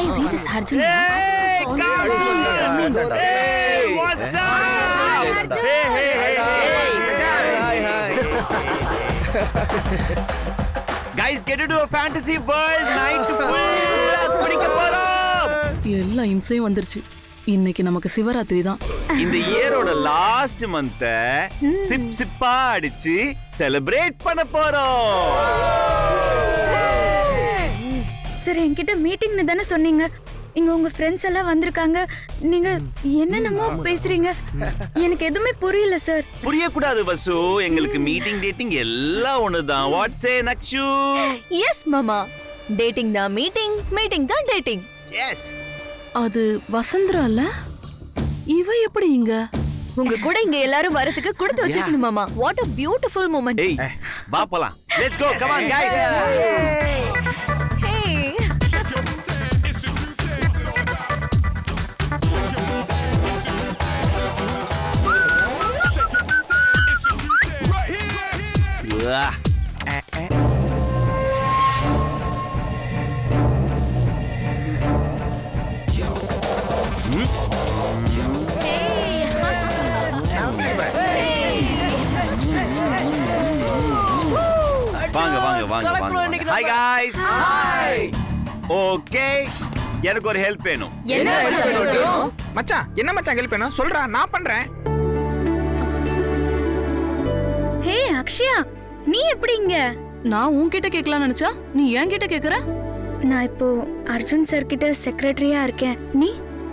Hey, where is Arjun? Hey, Sorry, come he's on. coming. Hey, what's up? Guys, get into a fantasy world. Night full படிக்க போறோம். எல்லா இம்சையும் வந்துருச்சு. இன்னைக்கு நமக்கு சிவராத்திரி தான். இந்த இயரோட லாஸ்ட் மந்த் சிப் சிப்பா அடிச்சு செலிப்ரேட் பண்ண போறோம். சார் என்கிட்ட மீட்டிங்னு தானே சொன்னீங்க. இங்க உங்க ஃப்ரெண்ட்ஸ் எல்லாம் வந்திருக்காங்க. நீங்க என்னென்னமோ பேசுறீங்க. எனக்கு எதுவுமே புரியல சார். புரியக்கூடாது வசு. எங்களுக்கு மீட்டிங் டேட்டிங் எல்லாம் ஒண்ணுதான். What say Nakshu? எஸ் மாமா, டேட்டிங் தான் மீட்டிங், மீட்டிங் தான் டேட்டிங். எஸ். அது வசந்தரா இல்ல? இவ எப்படி இங்க? உங்க கூட இங்க எல்லாரும் வரதுக்கு கொடுத்து வச்சிருக்கணும் மாமா. What a beautiful moment. ஏய் வா போலாம். Let's go. Come on guys. Hey. வாங்க வாங்க வாங்க வாங்க. Hi guys. Hi. Okay. எனக்கு ஒரு ஹெல்ப் வேணும். என்ன மச்சான், என்ன மச்சான் ஹெல்ப் வேணும் சொல்றா, நான் பண்றேன். ஹே அக்ஷயா, நீ எப்படி இங்க? நான் உன்கிட்ட கேட்கலாம் நினைச்சா நீ என்கிட்ட கேக்குற? நான் இப்போ அர்ஜுன் சார் கிட்ட செக்ரட்டரியா இருக்கேன். நீ?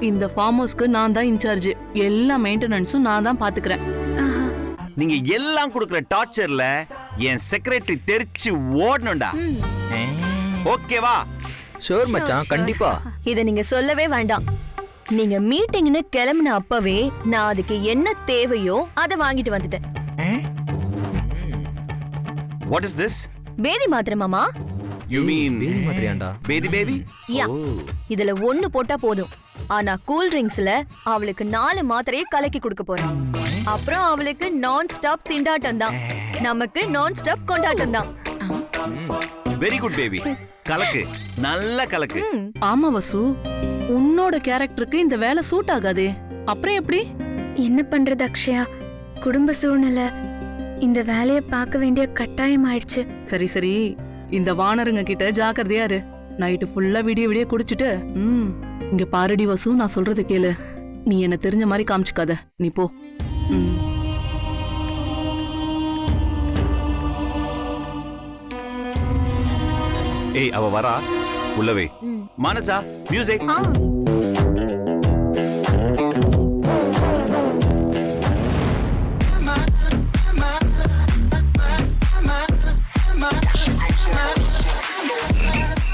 இந்த ஃபார்ம் ஹவுஸ்க்கு நான் தான் இன்சார்ஜ். எல்லா மெயின்டெனன்ஸும் நான் தான் பாத்துக்கிறேன். ஆஹா. நீங்க எல்லாம் கொடுக்கிற டார்ச்சர்ல என் செக்ரட்டரி தெரிச்சு ஓடணும்டா. ஓகேவா? ஷூர் மச்சான், கண்டிப்பா. இத நீங்க சொல்லவே வேண்டாம். நீங்க மீட்டிங்னு கிளம்பின அப்பவே நான் அதுக்கு என்ன தேவையோ அத வாங்கிட்டு வந்துட்டேன். What is this? பேதி மாத்திரை மாமா. You mean பேதி மாத்திரையாண்டா? பேதி பேபி? யா. இதுல ஒன்னு போட்டா போதும். ஆனா கூல் ட்ரிங்க்ஸ்ல அவளுக்கு 4 மாத்திரையை கலக்கி கொடுக்க போறேன். அப்புறம் அவளுக்கு நான் ஸ்டாப் திண்டாட்டம் தான், நமக்கு நான் ஸ்டாப் கொண்டாட்டம் தான். Very good baby. கலக்கு, நல்ல கலக்கு. ஆமா வசு, உன்னோட கேரக்டருக்கு இந்த வேலை சூட் ஆகாதே. அப்புறம் எப்படி? என்ன பண்றது அக்ஷயா, குடும்ப சூழ்நிலை இந்த வேலையை பார்க்க வேண்டிய கட்டாயம் ஆயிடுச்சு. சரி சரி, இந்த வானருங்க கிட்ட ஜாக்கிரதையா இரு. நைட்டு ஃபுல்லா விடிய விடிய குடிச்சிட்டு இங்க பாரடி வசு, நான் சொல்றது கேளு. நீ என்ன தெரிஞ்ச மாதிரி காமிச்சுக்காத, நீ போ. ஏய் அவ வரா, உள்ளவே. மானசா, மியூசிக்.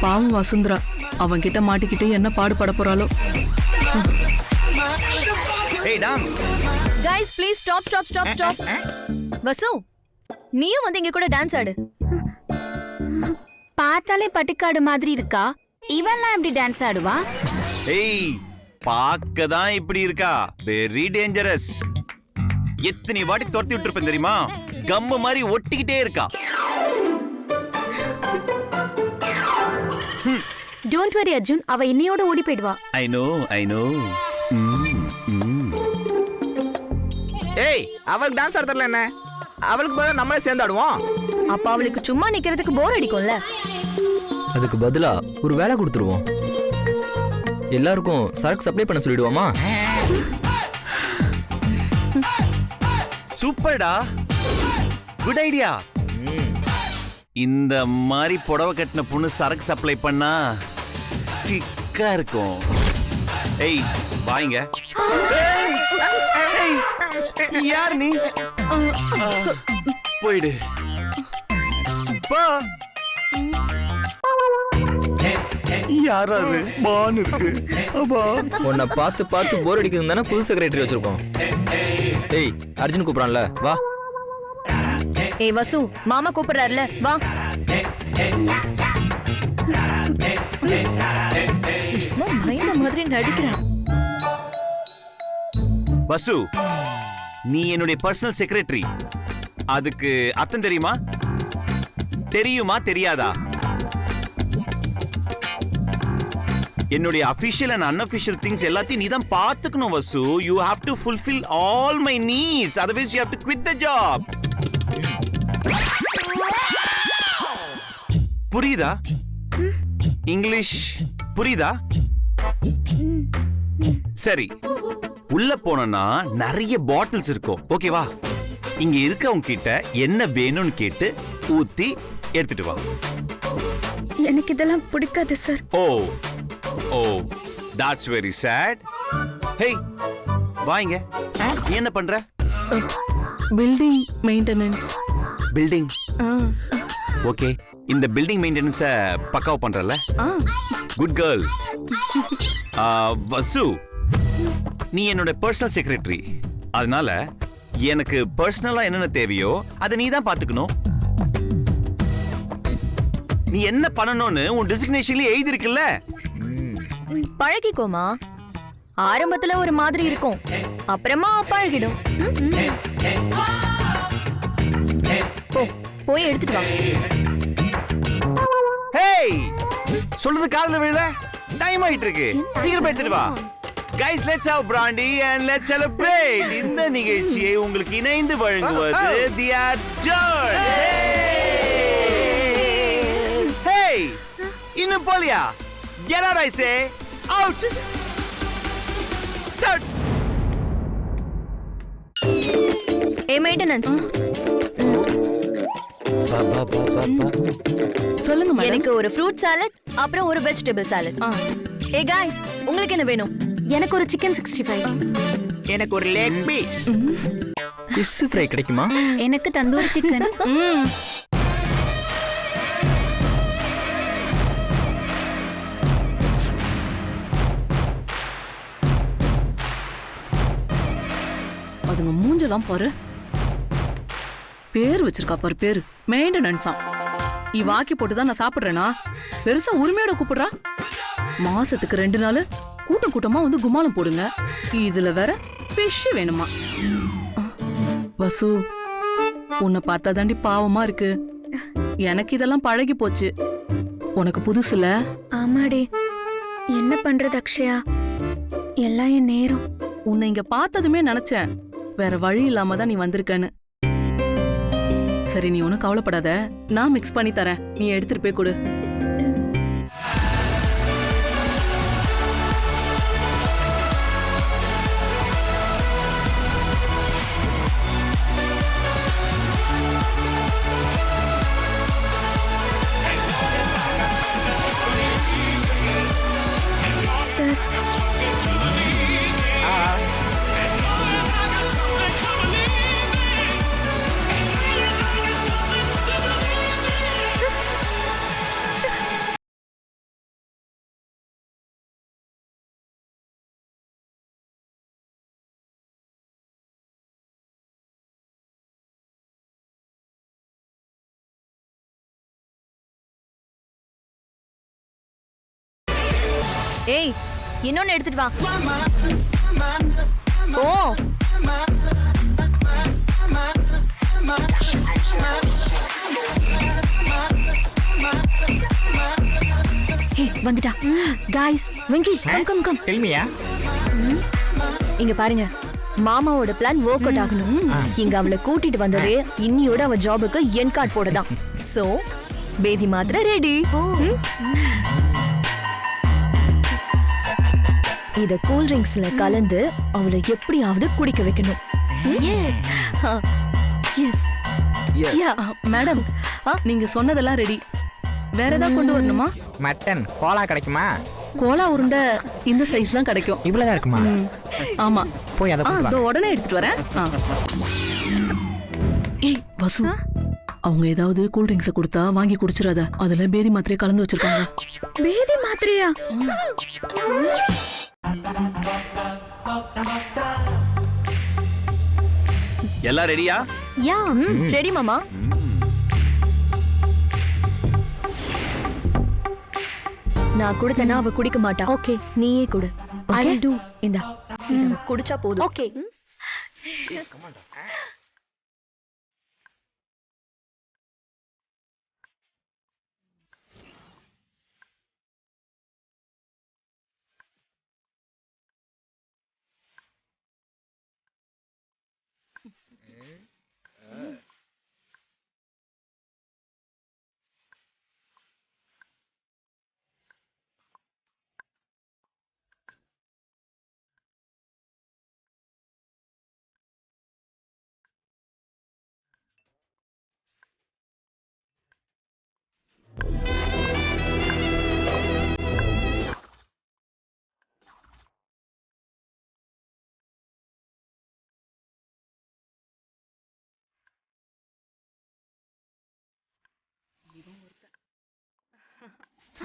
பாவம் வசுந்தரா, அவன் கிட்ட மாட்டிக்கிட்டு என்ன பாடுபட போறாளோ. ஏய் dance. Guys please stop stop stop stop. Vasu, நீயும் வந்து இங்க கூட டான்ஸ் ஆடு. பார்த்தாலே பட்டிக்காடு மாதிரி இருக்கா, இவன்லாம் எப்படி டான்ஸ் ஆடுவா? ஏய் பார்க்க தான் இப்படி இருக்கா, வெரி டேஞ்சரஸ். எத்தனை வாட்டி துரத்தி விட்டுருப்பேன் தெரியுமா? கம்மு மாதிரி ஒட்டிக்கிட்டே இருக்கா. டோன்ட் வரி அர்ஜுன், அவ இன்னையோட ஓடி போயிடுவா. I know I know. ஏய், அவளுக்கு டான்ஸ் ஆட தெரியல என்ன? அவளுக்கு பதிலா நம்மளே சேர்ந்து ஆடுவோம். அப்ப அவளுக்கு சும்மா நிக்கிறதுக்கு போர் அடிக்கும்ல. அதுக்கு பதிலா ஒரு வேலை கொடுத்துருவோம். எல்லாருக்கும் சரக்கு சப்ளை பண்ண சொல்லிடுவோமா? சூப்பர்டா, குட் ஐடியா. இந்த மாதிரி புடவை கட்டின பொண்ணு சரக்கு சப்ளை பண்ணா டிக்கா இருக்கும். ஏய் வாங்க. யார் நீ? போயிடு பா. யாராவது மான் இருக்கு. அப்பா உன்னை பார்த்து பார்த்து போர் அடிக்குதுன்னு தானே புது செக்ரட்டரி வச்சிருக்கோம். ஏய், அர்ஜுன் கூப்பிடறான்ல, வா. ஏய் வசு, மாமா கூப்பிடுறாருல, வா. பயந்த மாதிரி நடிக்கிறான். வசு, நீ என்னுடைய பர்சனல் செக்ரட்டரி. அதுக்கு அர்த்தம் தெரியுமா? தெரியாதா? என்னுடைய அபிஷியல் அண்ட் அன்அபிஷியல் திங்ஸ் எல்லாத்தையும் நீ தான் பாத்துக்கணும் Vasu. You have to fulfil all my needs, otherwise you have to quit the job. புரியுதா? இங்கிலீஷ் புரியுதா? சரி, உள்ள போனா நிறைய பாட்டில்ஸ் இருக்கும், ஓகேவா? இங்க இருக்கவங்க கிட்ட என்ன வேணும்னு கேட்டு ஊத்தி எடுத்துட்டு வா. எனக்கு இதெல்லாம் பிடிக்காது sir. Oh oh, that's very sad. Hey, வாங்க. நீ என்ன பண்ற? Building maintenance. பில்டிங். ஓகே, இந்த பில்டிங் மெயின்டெனன்ஸ பக்காவா பண்றல? Good girl. வசு, நீ என்னோட பர்சனல் செக்ரட்டரி. அதனால எனக்கு பர்சனலா என்னென்ன தேவையோ அதை நீ தான் பாத்துக்கணும். நீ என்ன பண்ணணும்னு உன் டெசிக்னேஷன்ல எழுதி இருக்குல்ல? பழகிக்கோமா. ஆரம்பத்துல ஒரு மாதிரி இருக்கும், அப்புறமா பழகிடும். போ, போய் எடுத்துட்டு வா. ஹேய், சொல்றது காதுல விழல? டைம் ஆயிட்டு இருக்கு, சீக்கிரம் எடுத்துட்டு வா. Guys, let's have brandy and let's celebrate. இந்த நிகழ்ச்சியை உங்களுக்கு இணைந்து வழங்குவது The Adjourn. Hey, இன்னும் போலியா? Get out, I say. Out. Out. A maintenance, சொல்லுங்க மேடம். எனக்கு ஒரு ஃப்ரூட் சாலட் அப்புறம் ஒரு வெஜிடபிள் சாலட். ஏ गाइस, உங்களுக்கு என்ன வேணும்? எனக்கு ஒரு சிக்கன் 65. எனக்கு ஒரு லேக் பீஸ். ஃபிஷ் ஃப்ரை கிடைக்குமா? எனக்கு தந்தூரி சிக்கன். அதுங்க மூஞ்சலாம் பாரு. பேர் வச்சிருக்கா பாரு, பேரு மெயின்டெனன்ஸா. வாக்கி போட்டுதான் நான் சாப்பிடுறேனா? பெருசா உரிமையோட கூப்பிடுறா. மாசத்துக்கு 2 நாள் கூட்டம் கூட்டமா வந்து கும்மாளம் போடுங்க. இதுல வேற ஃபிஷ் வேணுமா? வசு, உன்னை பார்த்தா தாண்டி பாவமா இருக்கு. எனக்கு இதெல்லாம் பழகி போச்சு, உனக்கு புதுசுல. ஆமாடி, என்ன பண்றது அக்ஷயா, எல்லாம் என் நேரம். உன்னை இங்க பார்த்ததுமே நினைச்சேன் வேற வழி இல்லாம தான் நீ வந்திருக்கன்னு. சரி, நீ ஒன்னும் கவலைப்படாத, நான் மிக்ஸ் பண்ணி தரேன், நீ எடுத்துட்டு போய் கொடு. சார், ஏய், இன்னொன்னு எடுத்துட்டு வா. ஓ, வந்துட்டா. Guys, Venky, come come. டெல்மியா? இங்க பாருங்க, மாமாவோட பிளான் வொர்க் அவுட் ஆகணும். இங்க அவளை கூட்டிட்டு வந்ததே இன்னியோட அவ ஜாபுக்கு என் கார்டு போடதான். சோ பேதி மாத்திரை ரெடி. இத கூல் ட்ரிங்க்ஸ்ல கலந்து அவளை எப்படியாவது குடிக்க வைக்கணும். S S. யா மேடம், நீங்க சொன்னதெல்லாம் ரெடி. வேற ஏதாவது கொண்டு வரணுமா? மட்டன் கோலா கிடைக்குமா? கோலா உருண்டை இந்த சைஸ் தான் கிடைக்கும். இவ்வளவுதான் இருக்குமா? ஆமா, போய் அதை கொண்டு வா. இதோ உடனே எடுத்துட்டு வரேன். ஏய் வசு, அவங்க ஏதாவது கூல் ட்ரிங்க்ஸ் கொடுத்தா வாங்கி குடிச்சிடாத. அதுல பேதி மாத்திரையை கலந்து வச்சிருக்காங்க. பேதி மாத்திரையா? எல்லாம் ரெடியா? யா, ரெடி மாமா. நான் கொடுத்தனா அவ குடிக்க மாட்டா. ஓகே, நீயே குடு. I will do. இந்தா, குடிச்சா போதும். Okay.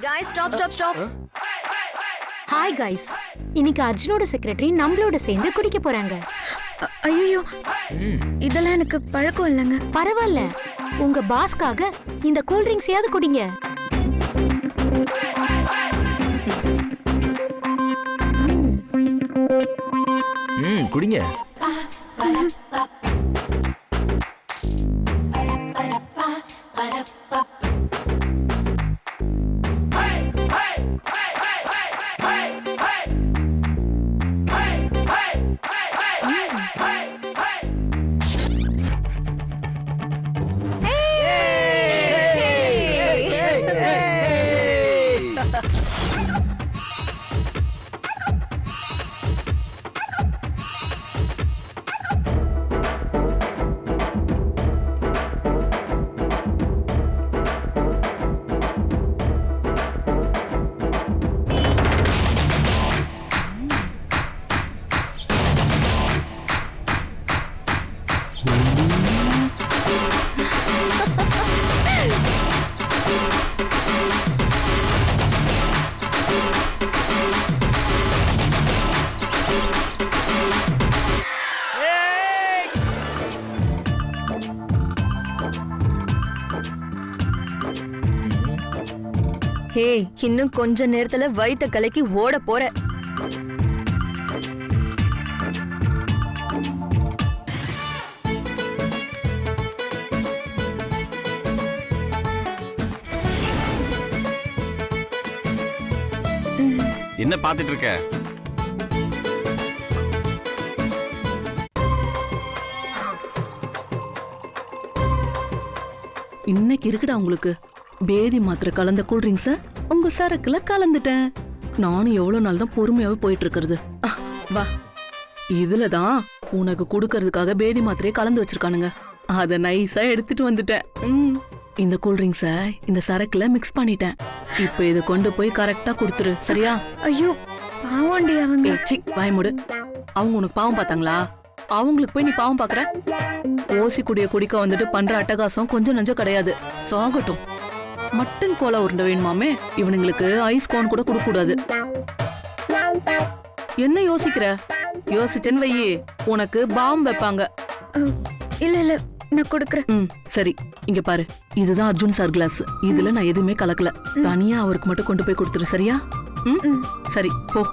guys stop hi guys, இன்னைக்கு அர்ஜுனோட செக்ரட்டரி நம்மளோட சேர்ந்து குடிக்க போறாங்க. ஐயோ, இதெல்லாம் எனக்கு பழக்கம் இல்லைங்க. பரவாயில்ல, உங்க பாஸ்க்காக இந்த கூல் ட்ரிங்க்ஸையாவது குடிங்க. குடிங்க. ஹே, இன்னும் கொஞ்ச நேரத்துல வயித்த கலக்கி ஓட போற. என்ன பாத்துட்டு இருக்க? இன்னைக்கு இருக்குடா உங்களுக்கு பேதி மாத்திரை கலந்த கூல் ட்ரிங்க்ஸ உங்க சரக்குல கலந்துட்டேன். நானும் எவ்வளவு நாள் தான் பொறுமையாவே போயிட்டு இருக்கிறது. வா, இதுலதான் உனக்கு குடுக்கறதுக்காக பேதி மாத்திரையை கலந்து வச்சிருக்கானுங்க. அத நைஸா எடுத்துட்டு வந்துட்டேன். இந்த கூல் ட்ரிங்க்ஸ இந்த சரக்குல மிக்ஸ் பண்ணிட்டேன். இப்ப இத கொண்டு போய் கரெக்டா குடுத்துரு, சரியா? ஐயோ பாவண்டி அவங்க. வாய் மூடு. அவங்க உனக்கு பாவம் பார்த்தாங்களா? அவங்களுக்கு போய் நீ பாவம் பாக்குற? ஓசி குடிய குடிக்க வந்துட்டு பண்ற அட்டகாசம் கொஞ்சம் நஞ்சம் கிடையாது. சாகட்டும். மட்டன் கோலா உருண்டை வேணுமாமே, இவனுங்களுக்கு ஐஸ் கோன் கூட கொடுக்க கூடாது. என்ன யோசிக்கிற? யோசிச்சேன்னு வையே, உனக்கு பாம் வைப்பாங்க. இல்ல இல்ல, நான் கொடுக்கறேன். சரி, இங்க பாரு, இதுதான் அர்ஜுன் சார் கிளாஸ். இதுல நான் எதுவுமே கலக்கல. தனியா அவருக்கு மட்டும் கொண்டு போய் கொடுத்துரு, சரியா? சரி, போ.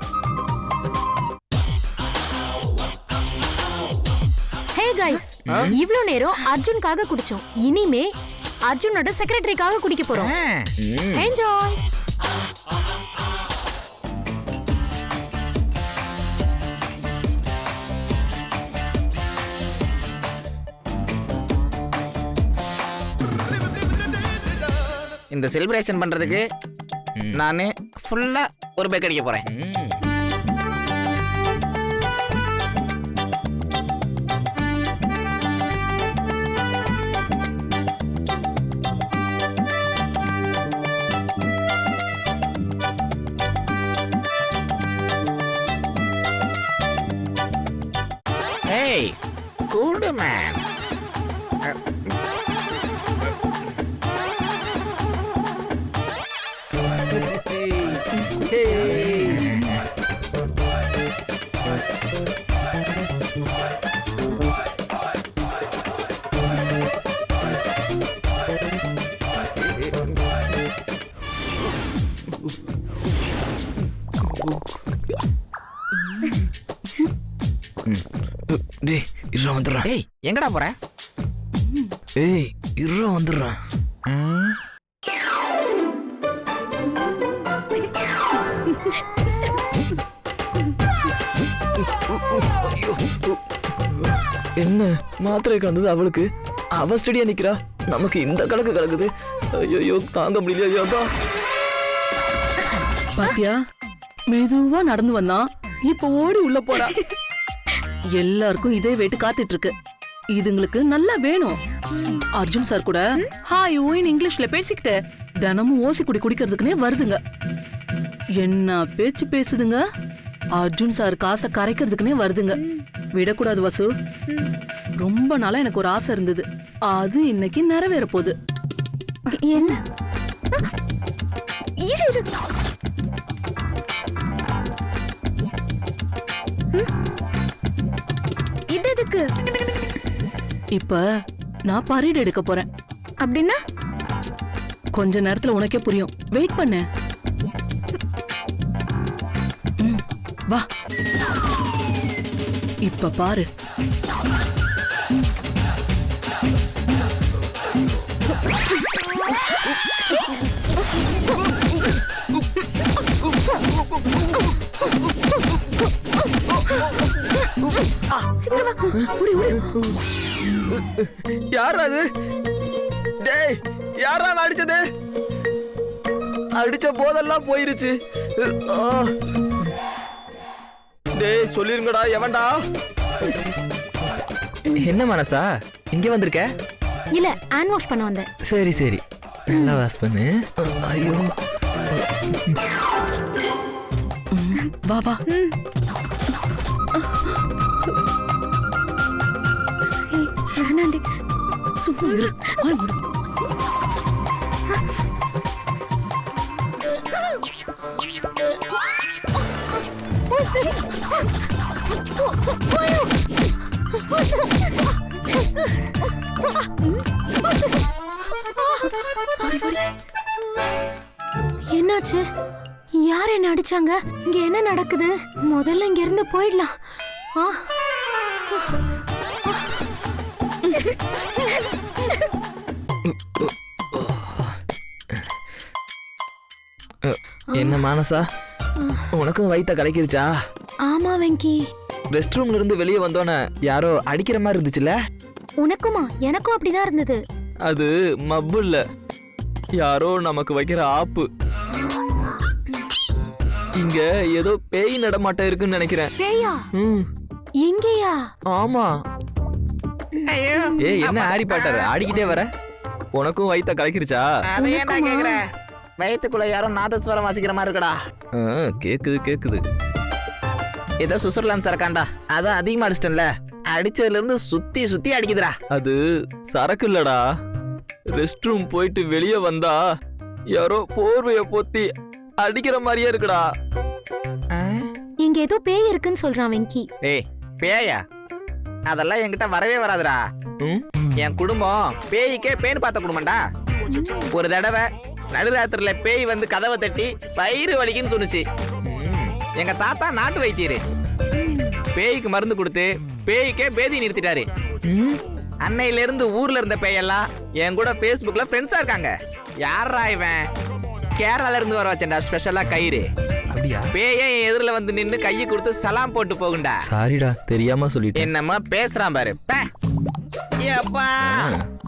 ஹே கைஸ், இவ்ளோ நேரம் அர்ஜுனுக்காக குடிச்சோம். இனிமே அர்ஜுனோட செக்ரட்டரிக்காக குடிக்க போறோம். என்ஜாய். இந்த செலிப்ரேஷன் பண்றதுக்கு நானு ஃபுல்லா ஒரு பேக் அடிக்க போறேன். Hey, cool man. டேய், இருடா வந்துடுறேன். ஏய், எங்கடா போற? ஏய், இருடா வந்துடுறேன். என்ன மாத்திரை கலந்தது அவளுக்கு? அவ ஸ்டடியா நிக்கிறா, நமக்கு இந்த கலக்கு கலக்குது. ஐயோ, தாங்க முடியலையா? பாத்தியா, மெதுவா நடந்து வந்தான், இப்ப ஓடி உள்ள போறா. எல்லாருக்கும் இதே வெயிட்டு காத்துட்டு இருக்கு. இதுங்களுக்கு நல்லா வேணும். அர்ஜுன் சார் கூட ஹாய் ஓயின் இங்கிலீஷ்ல பேசிக்கிட்டு தினமும் ஓசி குடி குடிக்கிறதுக்குனே வருதுங்க. என்ன பேச்சு பேசுதுங்க. அர்ஜுன் சார் காசை கரைக்கிறதுக்குனே வருதுங்க. விடக்கூடாது வசு. ரொம்ப நாளா எனக்கு ஒரு ஆசை இருந்தது, அது இன்னைக்கு நிறைவேற போகுது. என்ன இரு. இது எதுக்கு? இப்ப நான் பரீட் எடுக்க போறேன். அப்படின்னா கொஞ்ச நேரத்துல உனக்கே புரியும். வெயிட் பண்ணு. வா. இப்ப பாரு. யாரா அது? டேய், யாரா அடிச்சது? அடிச்ச போதெல்லாம் போயிருச்சு. டேய் சொல்லிருங்கடா, எவன்டா? என்ன மனசா இங்க வந்திருக்க? இல்ல ஹேண்ட் வாஷ் பண்ண வந்தேன். சரி சரி, நல்லா வாஷ் பண்ணு. ஐயோ, வா வா. வேணாண்டி. சும்மா இரு. வாய் மூடு. What's this? என்னாச்சு? யார் என்ன அடிச்சாங்க? இங்க என்ன நடக்குது? முதல்ல இங்க இருந்து போயிடலாம். ஆ, என்ன மானசா, உனக்கும் வயித்த கலக்கிருச்சா? ஆமா வெங்கி. ரெஸ்ட் ரூம்ல இருந்து வெளியே வந்தோன்னே யாரோ அடிக்கிற மாதிரி இருந்துச்சுல? உனக்குமா? எனக்கும் அப்படிதான் இருந்தது. அது மப்பு இல்ல, யாரோ நமக்கு வைக்கிற ஆப்பு. இங்க ஏதோ பேய் நடமாட்டம் இருக்குன்னு நினைக்கிறேன். பேயா? ம், எங்கேயா? ஆமா. ஏய், என்ன ஆரி பாட்டாரு ஆடிக்கிட்டே வர? உனக்கும் வயித்த கலக்கிருச்சா? அதை ஏன்டா கேக்குற? வயிற்றுக்குள்ள யாரும் நாதஸ்வரம் வாசிக்கிற மாதிரி இருக்கடா. கேக்குது கேக்குது. ஏதோ சுவிட்சர்லாந்து சரக்காண்டா, அதான் அதிகமா அடிச்சிட்டேன்ல, அடிச்சதுல இருந்து சுத்தி சுத்தி அடிக்குதுடா. அது சரக்கு இல்லடா. ரெஸ்ட் ரூம் போயிட்டு வெளியே வந்தா யாரோ போர்வைய பொத்தி அடிக்கிற மாதிரியே இருக்குடா. இங்க ஏதோ பேய் இருக்குன்னு சொல்றான் வெங்கி. ஏய், பேயா? அதெல்லாம் என்கிட்ட வரவே வராதுடா. ம், என் குடும்பம் பேய்க்கே பேன் பார்த்த குடும்பம்டா. ஒரு தடவை நடுராத்திரில பேய் வந்து கதவை தட்டி வயிறு வலிக்குன்னு சொன்னுச்சு. எங்க தாத்தா நாட்டு வைத்தியரு பேய்க்கு மருந்து கொடுத்து பேய்க்கே பேதி நிறுத்திட்டாரு. அன்னையில இருந்து ஊர்ல இருந்த பேயெல்லாம் என் கூட Facebookல ஃப்ரெண்ட்ஸா இருக்காங்க. யாரா இவன்? கேரளால இருந்து வர வச்சேன்டா ஸ்பெஷலா கயிறு. அப்படியா? பேயே என் எதிரில வந்து நின்னு கையை கொடுத்து சலாம் போட்டு போகுண்டா. சாரிடா, தெரியாம சொல்லிட்டேன். என்னம்மா பேசுறான் பாரு. பே. ஏப்பா.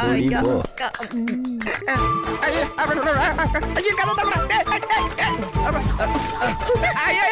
சரி, போ. ஐயோ, ஐயோ, கதை தப்புடா. ஐயோ,